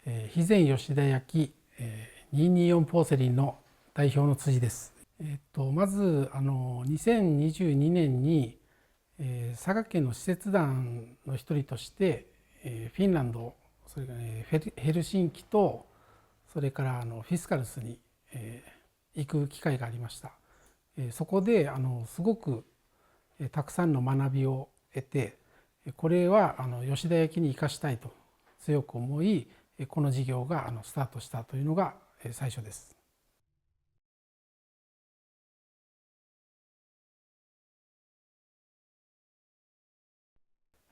肥前吉田焼224ポーセリンの代表の辻です。まず2022年に佐賀県の使節団の一人としてフィンランド、それからヘルシンキとそれからフィスカルスに行く機会がありました。そこですごくたくさんの学びを得て、これは吉田焼に生かしたいと強く思い、この事業がスタートしたというのが最初です。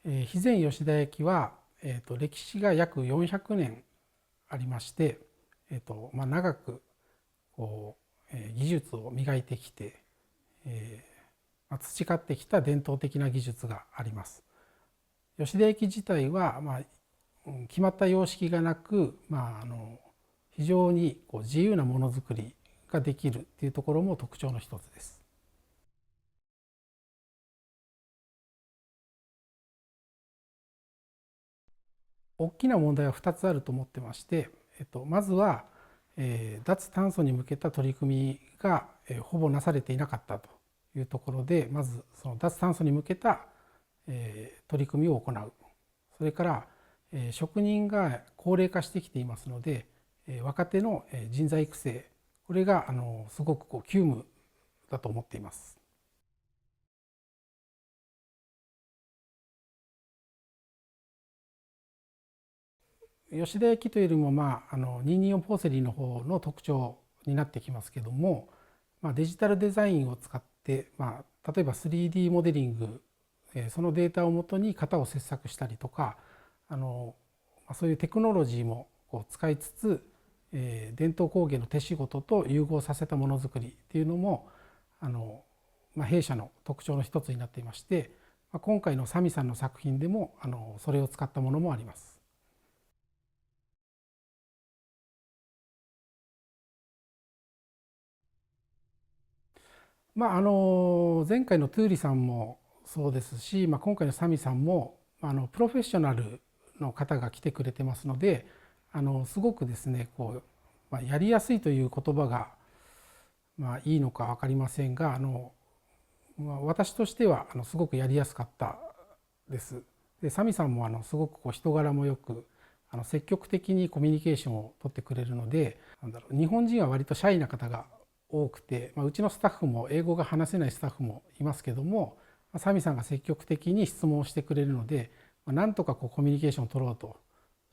肥前吉田焼は、歴史が約400年ありまして、長く技術を磨いてきて、培ってきた伝統的な技術があります。吉田焼自体は、決まった様式がなく、非常に自由なものづくりができるというところも特徴の一つです。大きな問題は2つあると思ってまして、まずは、脱炭素に向けた取り組みが、ほぼなされていなかったというところで、まずその脱炭素に向けた、取り組みを行う。それから、職人が高齢化してきていますので、若手の人材育成、これがすごく急務だと思っています。吉田焼というよりも、224ポーセリンの方の特徴になってきますけども、デジタルデザインを使って、例えば 3D モデリング、そのデータをもとに型を切削したりとか、そういうテクノロジーも使いつつ、伝統工芸の手仕事と融合させたものづくりっていうのも弊社の特徴の一つになっていまして、今回のサミさんの作品でもそれを使ったものもあります。前回のトゥーリさんもそうですし、今回のサミさんもプロフェッショナルの方が来てくれてますので、すごくですねやりやすいという言葉がいいのか分かりませんが、私としてはすごくやりやすかったです。でサミさんもすごく人柄もよく積極的にコミュニケーションを取ってくれるので、日本人は割とシャイな方が多くて、うちのスタッフも英語が話せないスタッフもいますけども、サミさんが積極的に質問をしてくれるので、なんとかコミュニケーションを取ろうと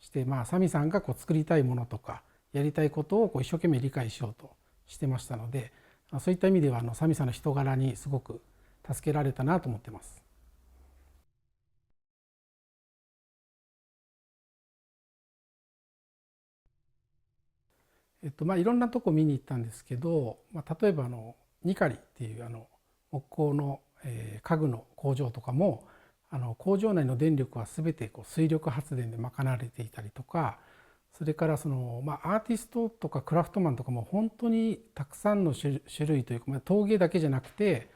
して、サミさんが作りたいものとかやりたいことを一生懸命理解しようとしてましたので、そういった意味ではサミさんの人柄にすごく助けられたなと思ってます。いろんなとこ見に行ったんですけど、例えばニカリっていう木工の家具の工場とかも工場内の電力は全て水力発電で賄われていたりとか、それからアーティストとかクラフトマンとかも本当にたくさんの種類というか、陶芸だけじゃなくて、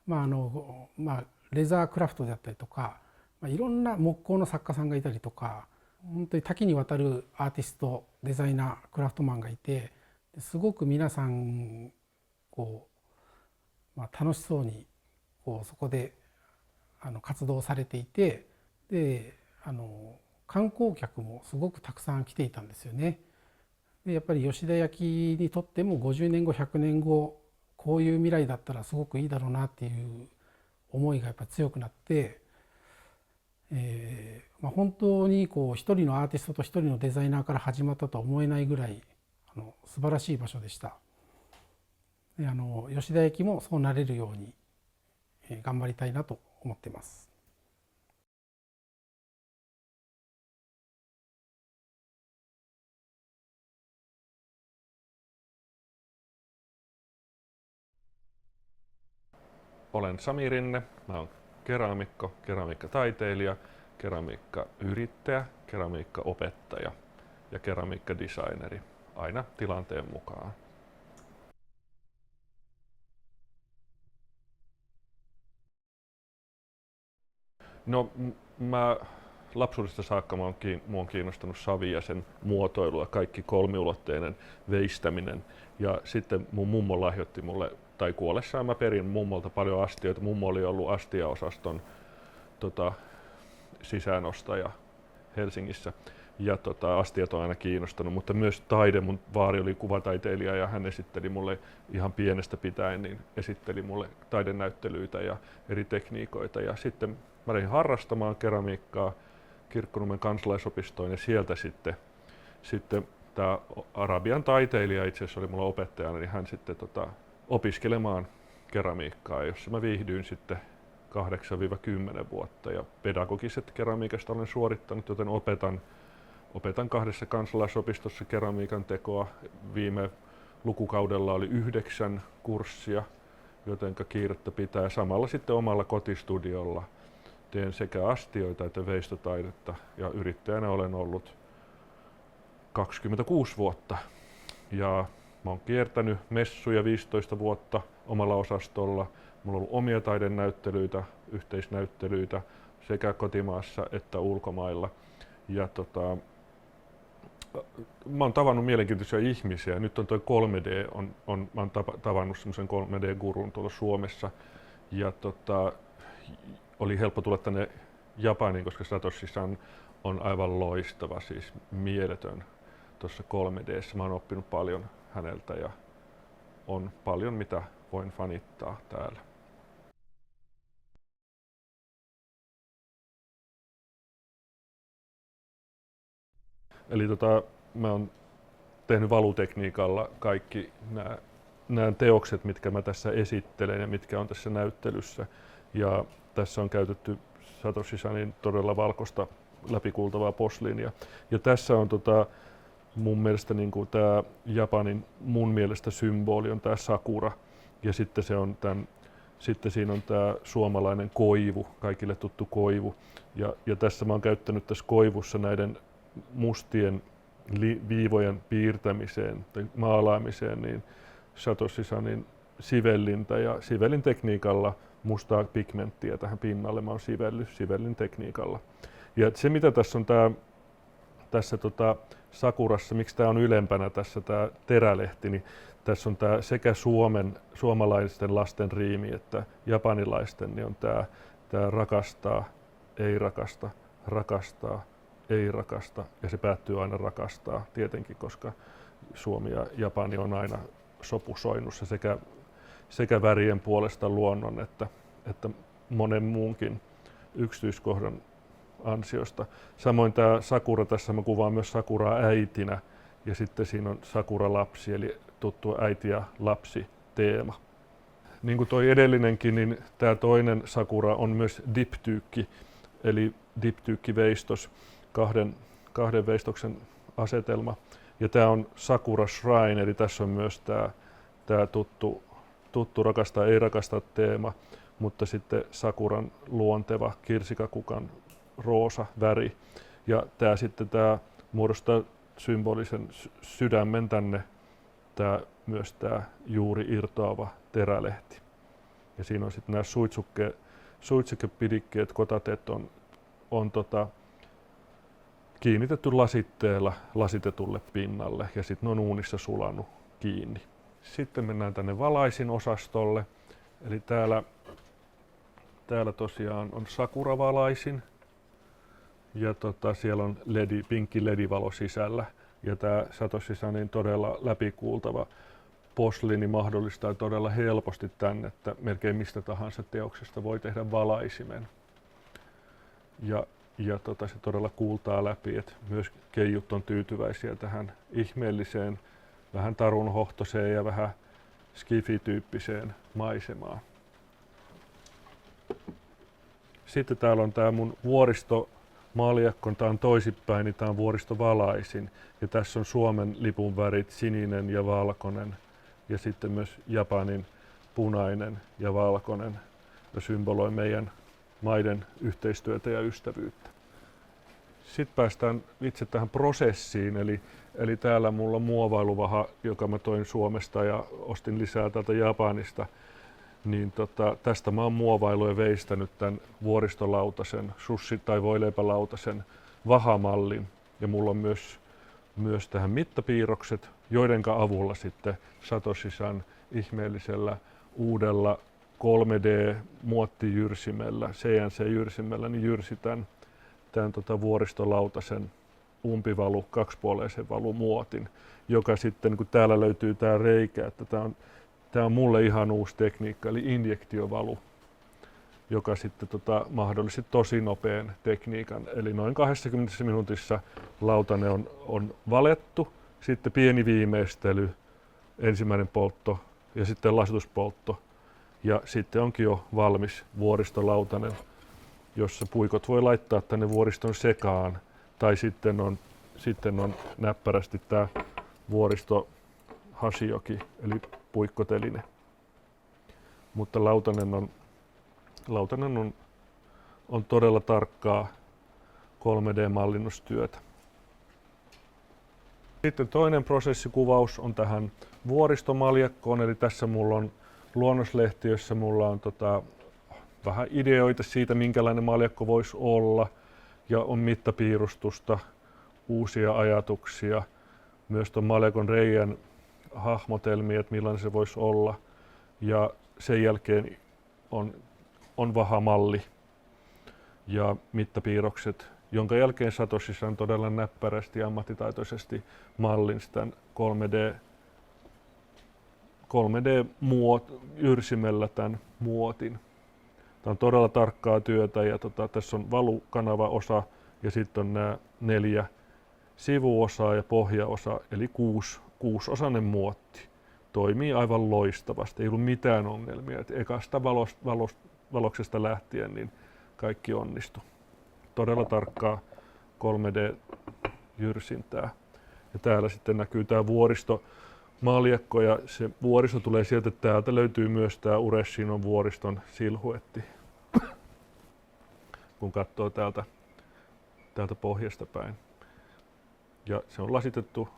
レザークラフトであったりとか、いろんな木工の作家さんがいたりとか、本当に多岐にわたるアーティストデザイナークラフトマンがいて、すごく皆さん楽しそうにそこで活動されていて、で観光客もすごくたくさん来ていたんですよね。でやっぱり吉田焼にとっても50年後100年後こういう未来だったらすごくいいだろうなっていう思いがやっぱ強くなって、本当に一人のアーティストと一人のデザイナーから始まったとは思えないぐらい素晴らしい場所でした。で吉田焼もそうなれるように頑張りたいなと思っています。Olen Sami Rinne, mä oon keraamikko, keramiikkataiteilija, keramiikkayrittäjä, keramiikkaopettaja ja keramiikkadesigneri, aina tilanteen mukaan. No, mä lapsuudesta saakka mua on kiinnostanut savi ja sen muotoilu ja kaikki kolmiulotteinen veistäminen. Ja sitten mun mummo lahjoitti mulle, tai kuollessaan mä perin mummolta paljon astioita. Mummo oli ollut astiaosaston sisäänostaja Helsingissä. Ja astiat on aina kiinnostanut, mutta myös taide. Mun vaari oli kuvataiteilija ja hän esitteli mulle ihan pienestä pitäen, niin esitteli mulle taidenäyttelyitä ja eri tekniikoita. Ja sitten mä lähdin harrastamaan keramiikkaa Kirkkonummen kansalaisopistoon ja sieltä sitten tämä arabian taiteilija itse asiassa oli mulla opettajana, niin hän sitten opiskelemaan keramiikkaa, jossa mä viihdyin sitten 8-10 vuotta ja pedagogiset keramiikasta olen suorittanut, joten opetan 2 kansalaisopistossa keramiikan tekoa. Viime lukukaudella oli 9 kurssia, jotenka kiirettä pitää. Samalla sitten omalla kotistudiolla teen sekä astioita että veistotaidetta ja yrittäjänä olen ollut 26 vuotta. Ja mä oon kiertänyt messuja 15 vuotta omalla osastolla. Mulla on ollut omia taidenäyttelyitä, yhteisnäyttelyitä sekä kotimaassa että ulkomailla. Ja mä oon tavannut mielenkiintoisia ihmisiä. Nyt on toi 3D, mä oon tavannut semmoisen 3D-gurun tuolla Suomessa. Ja oli helppo tulla tänne Japaniin, koska Satoshi-san on aivan loistava, siis mieletön tuossa 3D:ssä. Mä oon oppinut paljon häneltä ja on paljon mitä voin fanittaa täällä. Eli mä oon tehnyt valutekniikalla kaikki nämä teokset, mitkä mä tässä esittelen ja mitkä on tässä näyttelyssä. Ja tässä on käytetty Satoshi-sanin todella valkoista läpikuultavaa posliinia. Ja tässä on mun mielestä niin kuin tämä Japanin mun mielestä symboli on tämä sakura. Ja sitten sitten siinä on tämä suomalainen koivu, kaikille tuttu koivu. Ja tässä mä oon käyttänyt tässä koivussa näiden mustien viivojen piirtämiseen tai maalaamiseen niin Satoshi-sanin sivellintä ja sivellin tekniikalla mustaa pigmenttiä tähän pinnalle. Mä oon sivellyt sivellin tekniikalla. Ja se mitä tässä on tässä sakurassa, miksi tämä on ylempänä tässä tämä terälehti, niin tässä on tämä sekä suomalaisten lasten riimi että japanilaisten, niin on tämä rakastaa, ei rakasta, rakastaa, ei rakasta ja se päättyy aina rakastaa tietenkin, koska Suomi ja Japani on aina sopusoinnussa sekä värien puolesta luonnon että monen muunkin yksityiskohdan ansiosta. Samoin tämä sakura, tässä mä kuvaan myös sakuraa äitinä ja sitten siinä on sakura lapsi eli tuttu äiti ja lapsi teema. Niin kuin toi edellinenkin, niin tämä toinen sakura on myös diptyykki eli diptyykkiveistos, kahden veistoksen asetelma. Ja tämä on Sakura Shrine, eli tässä on myös tämä tuttu rakastaa ei rakasta teema, mutta sitten sakuran luonteva kirsikakukan roosa väri. Ja tämä muodostaa symbolisen sydämen tänne, myös tämä juuri irtoava terälehti. Ja siinä on sitten nämä suitsukepidikkeet, kotateet on kiinnitetty lasitteella lasitetulle pinnalle ja sitten ne on uunissa sulanut kiinni. Sitten mennään tänne valaisinosastolle. Eli täällä tosiaan on sakuravalaisin ja siellä on pinkki ledivalo sisällä. Ja tämä Satoshi-sanin todella läpikuultava posliini mahdollistaa todella helposti tänne, että melkein mistä tahansa teoksesta voi tehdä valaisimen. Ja se todella kuultaa läpi, että myös keijut on tyytyväisiä tähän ihmeelliseen, vähän tarunhohtoseen ja vähän skifi-tyyppiseen maisemaan. Sitten täällä on tämä mun vuoristomaljakko, tämä on toisinpäin, niin tämä on vuoristovalaisin. Ja tässä on Suomen lipun värit, sininen ja valkoinen. Ja sitten myös Japanin punainen ja valkoinen, ja symboloi meidän maiden yhteistyötä ja ystävyyttä. Sitten päästään itse tähän prosessiin, eli täällä mulla on muovailuvaha, joka mä toin Suomesta ja ostin lisää täältä Japanista. niin tästä mä oon muovailu ja veistänyt tämän vuoristolautasen, sushi- tai voileipälautasen vahamallin. Ja mulla on myös tähän mittapiirrokset, joidenka avulla sitten Satoshi-san ihmeellisellä uudella 3D-muottijyrsimellä, CNC-jyrsimellä, niin jyrsi tämän vuoristolautasen umpivalu, kaksipuoleisen valumuotin, joka sitten, kun täällä löytyy tämä reikä, että tämä on mulle ihan uusi tekniikka, eli injektiovalu, joka sitten mahdollisti tosi nopean tekniikan. Eli noin 20 minuutissa lautanen on valettu, sitten pieni viimeistely, ensimmäinen poltto ja sitten lasituspoltto. Ja sitten onkin jo valmis vuoristolautanen, jossa puikot voi laittaa tänne vuoriston sekaan. Tai sitten on näppärästi tämä vuoristo hasioki, eli puikkoteline. Mutta lautanen on todella tarkkaa 3D-mallinnustyötä. Sitten toinen prosessikuvaus on tähän vuoristomaljakkoon, eli tässä mulla on luonnoslehti, jossa mulla on vähän ideoita siitä, minkälainen maljakko voisi olla, ja on mittapiirustusta, uusia ajatuksia, myös tuon maljakon reijän hahmotelmia, että millainen se voisi olla, ja sen jälkeen on vahamalli ja mittapiirrokset, jonka jälkeen Satoshi-san todella näppärästi ja ammattitaitoisesti mallinsi tämän 3D-jyrsimellä tämän muotin. Tämä on todella tarkkaa työtä ja tässä on valukanava-osa ja sitten on nämä 4 sivuosaa ja pohjaosa, eli 6-osainen muotti. Toimii aivan loistavasti, ei ollut mitään ongelmia. Et ekasta valoksesta lähtien niin kaikki onnistui. Todella tarkkaa 3D-jyrsintää. Ja täällä sitten näkyy tämä vuoristomaljakko ja se vuoristo tulee sieltä, että täältä löytyy myös tämä Ureshinon vuoriston silhuetti, kun katsoo täältä pohjasta päin. Ja se on lasitettu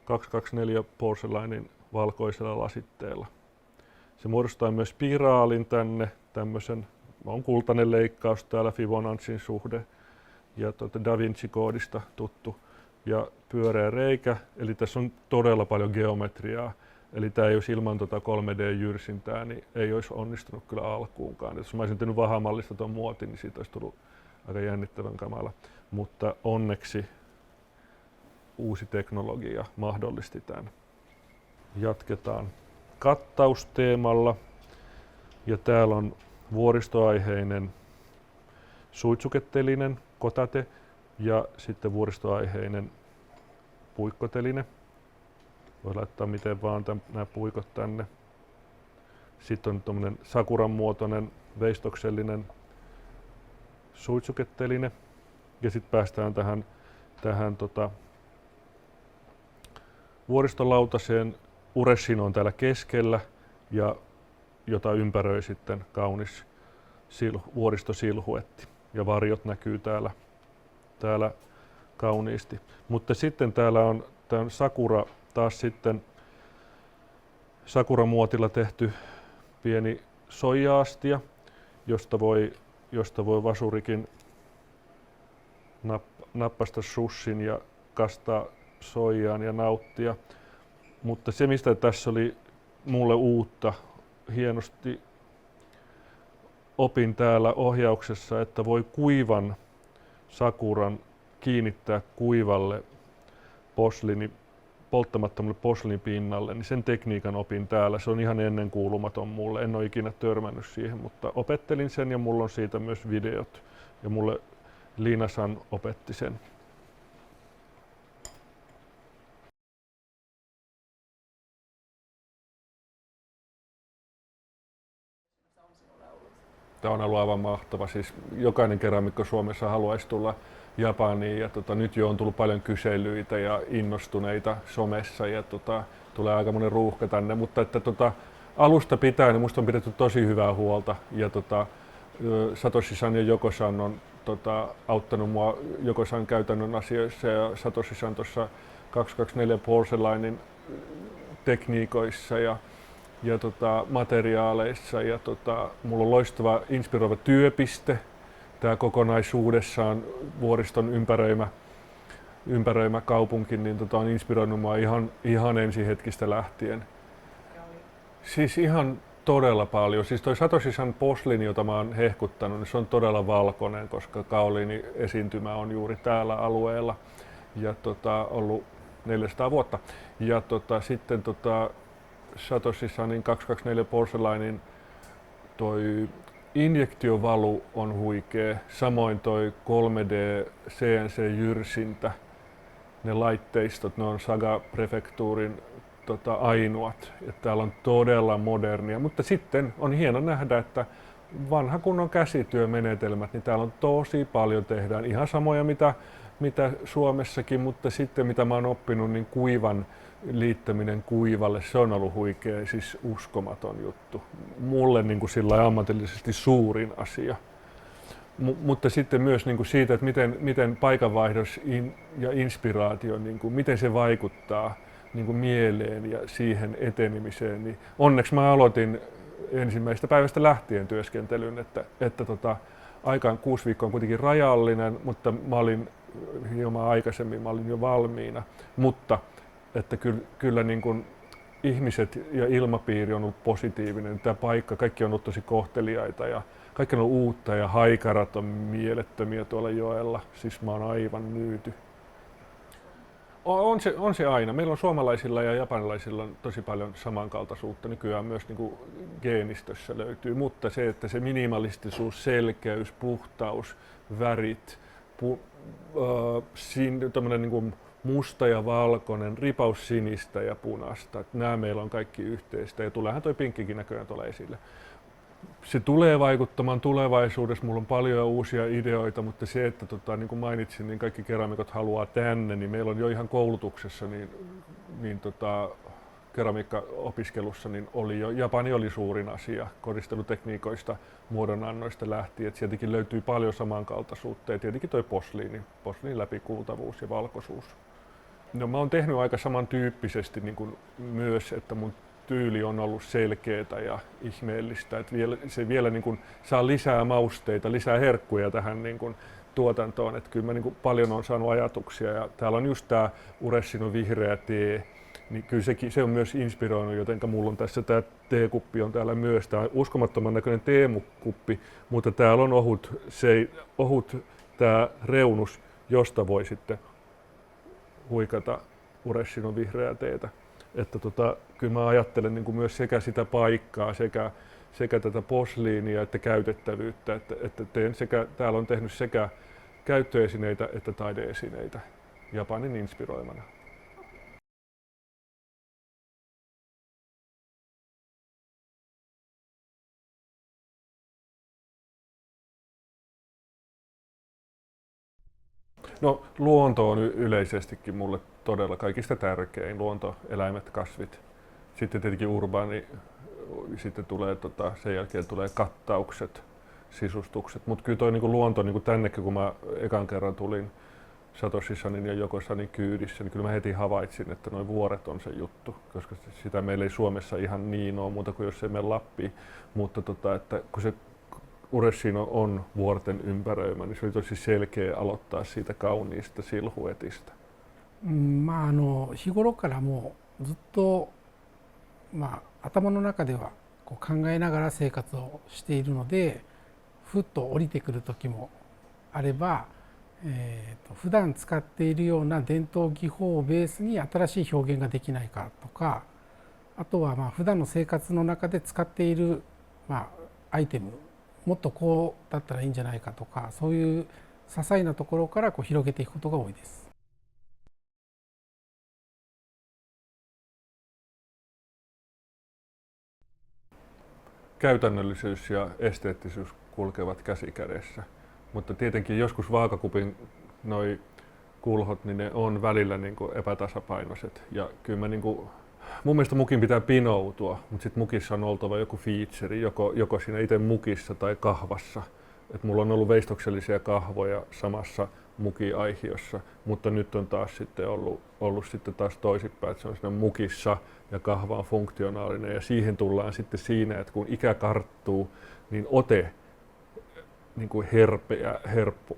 224 porseleinin valkoisella lasitteella. Se muodostaa myös spiraalin tänne, tämmöisen, on kultainen leikkaus täällä Fibonacin suhde ja Da Vinci-koodista tuttu ja pyöreä reikä, eli tässä on todella paljon geometriaa. Eli tämä ei olisi ilman 3D-jyrsintää, niin ei olisi onnistunut kyllä alkuunkaan. Jos mä olisin tehnyt vahamallista tuon muotin, niin siitä olisi tullut aika jännittävän kamala. Mutta onneksi uusi teknologia mahdollisti tämän. Jatketaan kattausteemalla. Ja täällä on vuoristoaiheinen suitsuketeline, kotate, ja sitten vuoristoaiheinen puikkoteline. Voi laittaa miten vaan nämä puikot tänne. Sitten on tuommoinen sakuran muotoinen veistoksellinen suitsuketeline. Ja sitten päästään tähän vuoristolautaseen. Ureshino on täällä keskellä, ja jota ympäröi sitten kaunis vuoristosilhuetti. Ja varjot näkyy täällä kauniisti. Mutta sitten täällä on tämän sakura, taas sitten sakuramuotilla tehty pieni soija-astia, josta voi vasurikin nappasta sushin ja kastaa soijaan ja nauttia. Mutta se, mistä tässä oli mulle uutta, hienosti opin täällä ohjauksessa, että voi kuivan sakuran kiinnittää kuivalle polttamattomalle posliinipinnalle, niin sen tekniikan opin täällä. Se on ihan ennenkuulumaton mulle. En ole ikinä törmännyt siihen, mutta opettelin sen ja mulla on siitä myös videot. Ja mulle Liina-san opetti sen. Tämä on ollut aivan mahtava. Siis jokainen keramikko Suomessa haluaisi tulla Japaniin ja nyt jo on tullut paljon kyselyitä ja innostuneita somessa ja tulee aika monen ruuhka tänne, mutta että alusta pitäen niin musta on pidetty tosi hyvää huolta ja Satoshi-san ja Yoko-san on auttanut mua Yoko-san käytännön asioissa ja Satoshi-san tuossa 224 Porseleinin tekniikoissa ja ja materiaaleissa. Ja mulla on loistava inspiroiva työpiste. Tämä kokonaisuudessaan vuoriston ympäröimä kaupunki niin on inspiroinut mua ihan ensihetkistä lähtien. Siis ihan todella paljon. Siis toi Satoshi Son posliini, jota mä oon hehkuttanut, niin se on todella valkoinen, koska kaoliini esiintymä on juuri täällä alueella ja ollut 400 vuotta. Ja sitten Satoshi Sonin 224 Porcelainin toi injektiovalu on huikea, samoin toi 3D CNC-jyrsintä, ne laitteistot, ne on Saga-prefektuurin ainoat. Ja täällä on todella modernia, mutta sitten on hieno nähdä, että vanha kunnon käsityömenetelmät, niin täällä on tosi paljon tehdään ihan samoja mitä Suomessakin, mutta sitten mitä mä oon oppinut, niin kuivan liittäminen kuivalle, se on ollut huikea, siis uskomaton juttu. Mulle niin kuin sillä ammatillisesti suurin asia. Mutta sitten myös niin kuin siitä, että miten paikanvaihdos ja inspiraatio, niin kuin, miten se vaikuttaa niin kuin mieleen ja siihen etenemiseen. Niin onneksi mä aloitin ensimmäisestä päivästä lähtien työskentelyn, että aikaan 6 viikkoa on kuitenkin rajallinen, mutta mä olin hieman aikaisemmin, mä olin jo valmiina. Mutta että kyllä niin kuin ihmiset ja ilmapiiri on ollut positiivinen, tämä paikka, kaikki on ollut tosi kohteliaita ja kaikki on ollut uutta ja haikarat on mielettömiä tuolla joella, siis mä oon aivan myyty. On se aina. Meillä on suomalaisilla ja japanilaisilla tosi paljon samankaltaisuutta, nykyään myös niin kuin geenistössä löytyy, mutta se, että se minimalistisuus, selkeys, puhtaus, värit, tämmöinen niin kuin musta ja valkoinen, ripaus sinistä ja punaista. Että nämä meillä on kaikki yhteistä ja tuleehan toi pinkkikin näköjään tuolla esille. Se tulee vaikuttamaan tulevaisuudessa, mulla on paljon uusia ideoita, mutta se, että niin kuin mainitsin, niin kaikki keramikot haluaa tänne, niin meillä on jo ihan koulutuksessa keramiikkaopiskelussa niin Japani oli suurin asia koristelutekniikoista, muodonannoista lähtien, että sieltäkin löytyy paljon samankaltaisuutta ja tietenkin toi posliinin läpikuultavuus ja valkoisuus. No, mä oon tehnyt aika samantyyppisesti niin kuin myös, että mun tyyli on ollut selkeää ja ihmeellistä, että se vielä niin kuin saa lisää mausteita, lisää herkkuja tähän niin kuin tuotantoon, että kyllä mä niin kuin paljon on saanut ajatuksia ja täällä on just tää Ureshino vihreä tee, niin kyllä se on myös inspiroinut, jotenka mulla on tässä tää teekuppi on täällä myös, tää on uskomattoman näköinen teemukuppi, mutta täällä on ohut tää reunus, josta voi sitten huikata Ureshino vihreää teetä. Että kyllä mä ajattelen niin kuin myös sekä sitä paikkaa, sekä tätä posliinia että käytettävyyttä, että täällä on tehnyt sekä käyttöesineitä että taideesineitä Japanin inspiroimana. No, luonto on yleisestikin mulle todella kaikista tärkein. Luonto, eläimet, kasvit. Sitten tietenkin urbaani, sitten tulee, sen jälkeen tulee kattaukset, sisustukset. Mutta kyllä toi niinku luonto niinku tännekin, kun mä ekan kerran tulin Satoshi Sonin ja Yoko Sonin kyydissä, niin kyllä mä heti havaitsin, että nuo vuoret on se juttu, koska sitä meillä ei Suomessa ihan niin ole muuta kuin jos ei mene Lappiin. Mutta että kun se Ureshino on vuorten ympäröimä, niin se oli tosi selkeä aloittaa siitä kauniista silhuetista. 日頃からもうずっと、頭の中ではこう考えながら生活をしているので、ふっと降りてくる時もあれば、普段使っているような伝統技法をベースに新しい表現ができないかとか、あとは普段の生活の中で使っている、アイテムもっとこうだったらいいんじゃないかとか、そういう些細なところからこう広げていくことが多いです。Käytännöllisyys ja esteettisyys kulkevat käsi kädessä, mutta tietenkin joskus vaakakupin noi kulhot, niin ne on välillä niin kuin epätasapainoiset ja kyllä mä niin kuin, mun mielestä mukin pitää pinoutua, mutta sitten mukissa on oltava joku feature, joko siinä itse mukissa tai kahvassa. Et mulla on ollut veistoksellisia kahvoja samassa mukiaihiossa, mutta nyt on taas sitten ollut sitten taas toisinpäin, että se on siinä mukissa ja kahva on funktionaalinen ja siihen tullaan sitten siinä, että kun ikä karttuu, niin ote niin kuin herppu.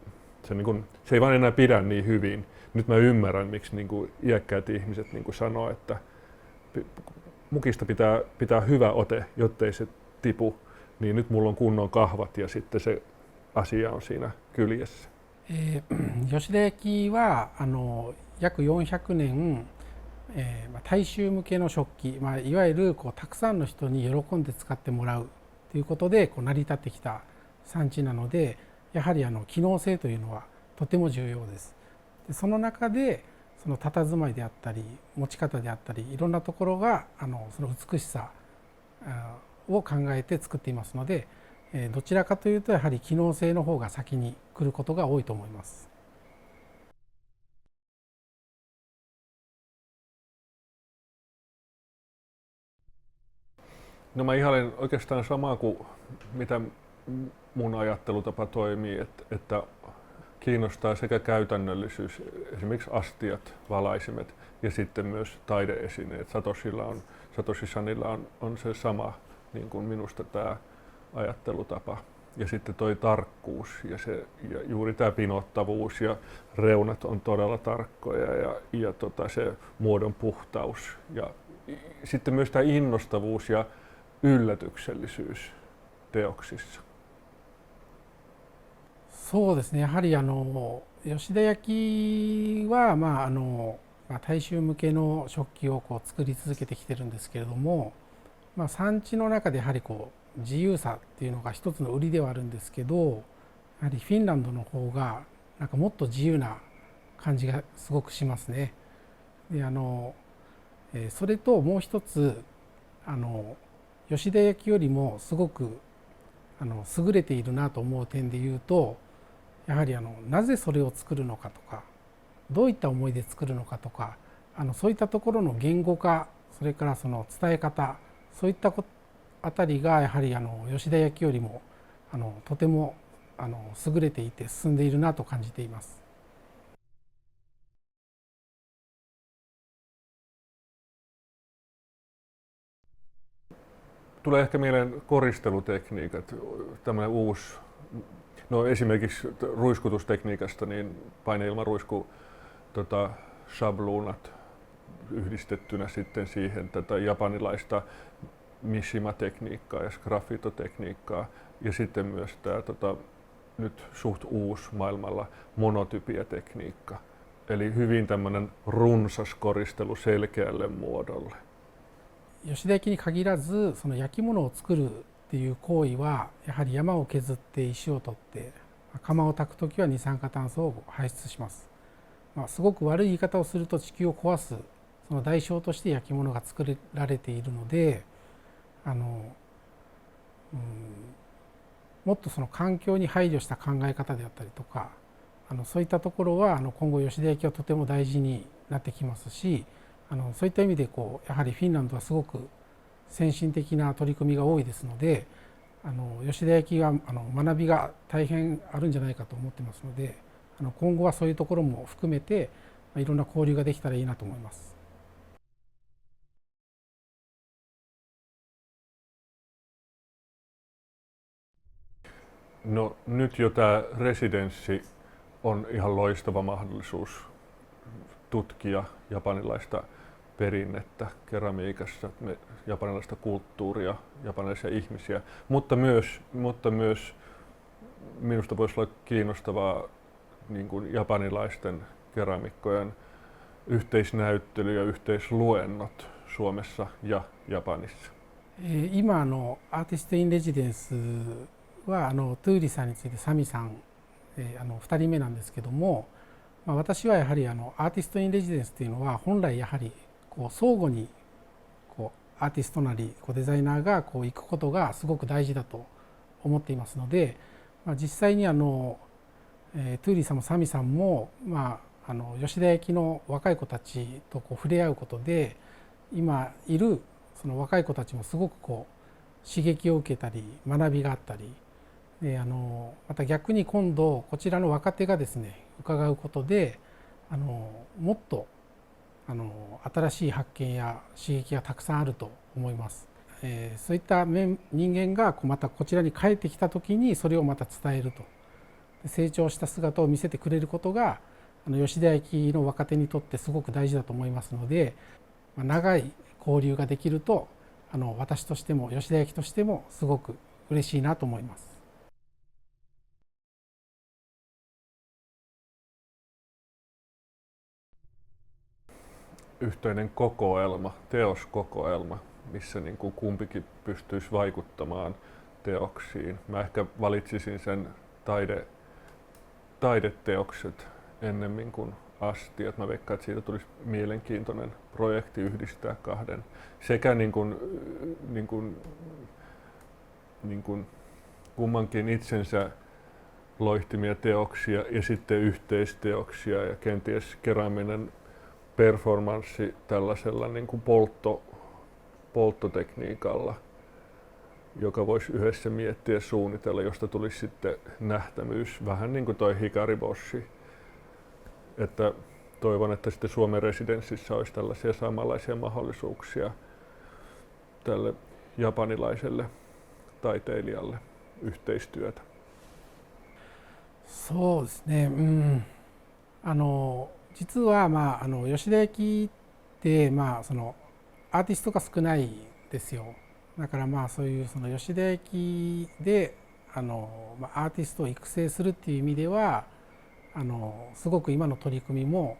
Se ei vaan enää pidä niin hyvin. Nyt mä ymmärrän, miksi niin kuin iäkkäät ihmiset niin kuin sanoo, että mukista pitää hyvä ote, jottei se tipu. Niin nyt mulla on kunnon kahvat ja sitten se asia on siinä kyljessä. 吉田焼は約400年、大衆向けの食器、いわゆるたくさんの人に喜んで使ってもらうということで成り立ってきた産地なので、やはり機能性というのはとても重要です。でその中でその佇まいであったり持ち方であったりいろんなところがその美しさを考えて作っていますので、どちらかというとやはり機能性の方が先に来ることが多いと思います。No mä ihailen oikeastaan samaa kuin mitä mun ajattelutapa toimii, että kiinnostaa sekä käytännöllisyys, esimerkiksi astiat, valaisimet ja sitten myös taideesineet. Satoshi Sonilla on se sama niin kuin minusta tämä ajattelutapa. Ja sitten toi tarkkuus ja juuri tämä pinottavuus ja reunat on todella tarkkoja ja se muodon puhtaus. Ja sitten myös tämä innostavuus ja yllätyksellisyys teoksissa. そうですね、やはり吉田焼は、大衆向けの食器を作り続けてきてるんですけれども、産地の中でやはり自由さっていうのが一つの売りではあるんですけど、やはりフィンランドの方がなんかもっと自由な感じがすごくしますね。でそれともう一つ吉田焼よりもすごく優れているなと思う点でいうと、やはりなぜそれを作るのかとかどういった思いで作るのかとかそういったところの言語化、それからその伝え方、そういったあたりがやはり吉田焼よりもとても優れていて進んでいるなと感じています。Tulee ehkä mieleen koristelutekniikat, tämmöinen uusi, no esimerkiksi ruiskutustekniikasta, niin paineilmaruisku shabluunat yhdistettynä sitten siihen tätä japanilaista mishima-tekniikkaa ja sgraffitotekniikkaa ja sitten myös tämä nyt suht uusi maailmalla monotypia-tekniikka. Eli hyvin tämmöinen runsas koristelu selkeälle muodolle. 吉田焼に限らずその焼き物を作るっていう行為はやはり山を削って石を取って窯を焚くときは二酸化炭素を排出します。すごく悪い言い方をすると地球を壊すその代償として焼き物が作られているのでもっとその環境に配慮した考え方であったりとかそういったところは今後吉田焼はとても大事になってきますしそういった意味でやはりフィンランドはすごく先進的な取り組みが多いですので吉田焼は学びが大変あるんじゃないかと思ってますので今後はそういうところも含めていろんな交流ができたらいいなと思います。No nyt jo tämä residenssi on ihan loistava mahdollisuus tutkia japanilaista perinnettä keramiikassa, japanilaista kulttuuria, japanilaisia ihmisiä, mutta myös minusta voisi olla kiinnostavaa niin kuin japanilaisten keramikkojen yhteisnäyttely ja yhteisluennot Suomessa ja Japanissa. 今アーティスト・イン・レジデンスはトゥーリさんについてサミさん2人目なんですけども、私はやはりアーティスト・イン・レジデンスというのは本来やはり相互にアーティストなりデザイナーが行くことがすごく大事だと思っていますので、実際にトゥーリさんもサミさんも、吉田焼の若い子たちと触れ合うことで今いるその若い子たちもすごく刺激を受けたり学びがあったりでまた逆に今度こちらの若手がですね伺うことでもっと新しい発見や刺激がたくさんあると思います。そういった人間がまたこちらに帰ってきた時にそれをまた伝えると、成長した姿を見せてくれることが吉田焼の若手にとってすごく大事だと思いますので、長い交流ができると私としても吉田焼としてもすごく嬉しいなと思います。Yhteinen kokoelma, teoskokoelma, missä niin kuin kumpikin pystyisi vaikuttamaan teoksiin. Mä ehkä valitsisin sen taideteokset ennemmin kuin astiat. Mä veikkaan, että siitä tulisi mielenkiintoinen projekti yhdistää kahden sekä niin kuin kummankin itsensä loihtimia teoksia ja sitten yhteisteoksia ja kenties kerääminen performanssi tällaisella niin kuin polttotekniikalla, joka voisi yhdessä miettiä ja suunnitella, josta tulisi sitten nähtämyys, vähän niin kuin toi Hikariboshi. Että toivon, että sitten Suomen residenssissä olisi tällaisia samanlaisia mahdollisuuksia tälle japanilaiselle taiteilijalle yhteistyötä. そうですね、実は、吉田焼って、そのアーティストが少ないですよ。だからそういうその吉田焼でアーティストを育成するっていう意味ではすごく今の取り組みも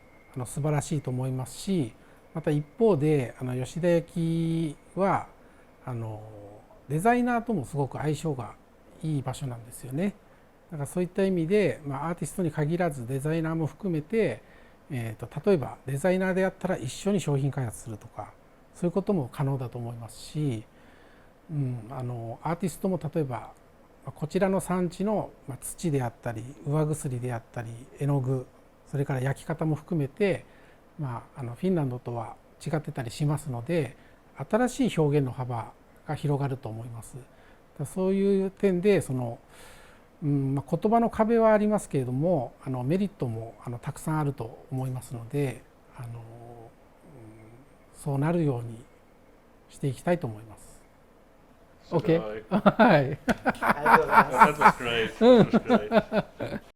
素晴らしいと思いますし、また一方で吉田焼はデザイナーともすごく相性がいい場所なんですよね。だからそういった意味で、アーティストに限らずデザイナーも含めて、例えばデザイナーであったら一緒に商品開発するとか、そういうことも可能だと思いますし、アーティストも例えばこちらの産地の土であったり上薬であったり絵の具、それから焼き方も含めて、フィンランドとは違ってたりしますので、新しい表現の幅が広がると思います。そういう点で言葉の壁はありますけれどもメリットもたくさんあると思いますのでそうなるようにしていきたいと思います。OK。はい。ありがとうございます。That was great. That was great.